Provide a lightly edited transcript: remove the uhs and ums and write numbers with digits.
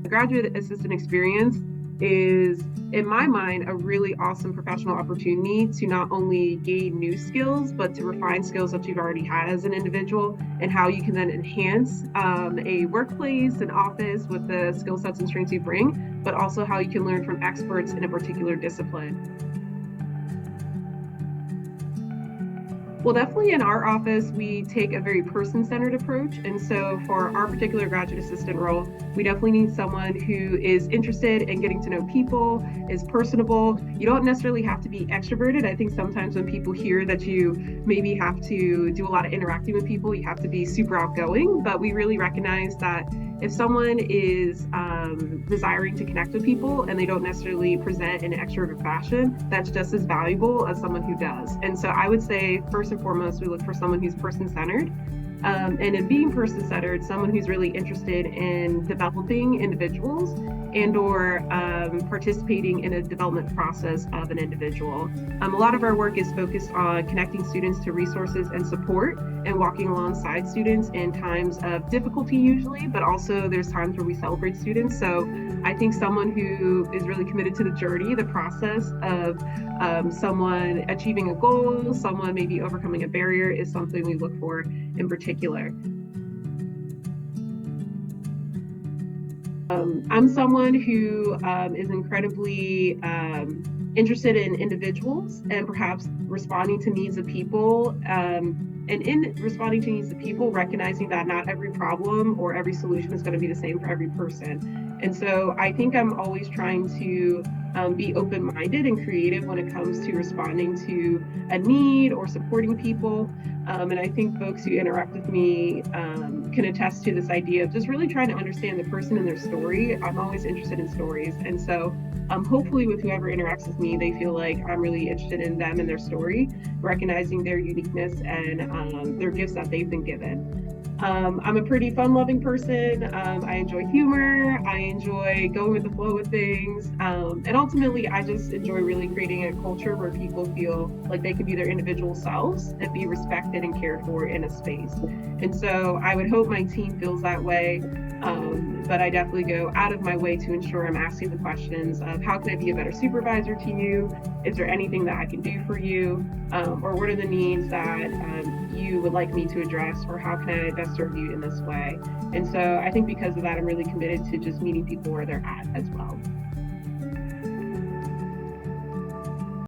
The graduate assistant experience is, in my mind, a really awesome professional opportunity to not only gain new skills, but to refine skills that you've already had as an individual, and how you can then enhance a workplace, an office with the skill sets and strengths you bring, but also how you can learn from experts in a particular discipline. Well, definitely in our office, we take a very person-centered approach. And so for our particular graduate assistant role, we definitely need someone who is interested in getting to know people, is personable. You don't necessarily have to be extroverted. I think sometimes when people hear that you maybe have to do a lot of interacting with people, you have to be super outgoing. But we really recognize that if someone is desiring to connect with people and they don't necessarily present in an extrovert fashion, that's just as valuable as someone who does. And so I would say, first and foremost, we look for someone who's person-centered. And in being person-centered, someone who's really interested in developing individuals and or participating in a development process of an individual. A lot of our work is focused on connecting students to resources and support and walking alongside students in times of difficulty usually, but also there's times where we celebrate students. So I think someone who is really committed to the journey, the process of someone achieving a goal, someone maybe overcoming a barrier is something we look for in particular. I'm someone who is incredibly interested in individuals and perhaps responding to needs of people. And in responding to needs of people, recognizing that not every problem or every solution is going to be the same for every person. And so I think I'm always trying to be open-minded and creative when it comes to responding to a need or supporting people. And I think folks who interact with me can attest to this idea of just really trying to understand the person and their story. I'm always interested in stories. And so hopefully with whoever interacts with me, they feel like I'm really interested in them and their story, recognizing their uniqueness and their gifts that they've been given. I'm a pretty fun-loving person. I enjoy humor. I enjoy going with the flow with things. And ultimately, I just enjoy really creating a culture where people feel like they can be their individual selves and be respected and cared for in a space. And so I would hope my team feels that way. But I definitely go out of my way to ensure I'm asking the questions of how can I be a better supervisor to you? Is there anything that I can do for you? Or what are the needs that you would like me to address, or how can I best serve you in this way? And so I think because of that, I'm really committed to just meeting people where they're at as well.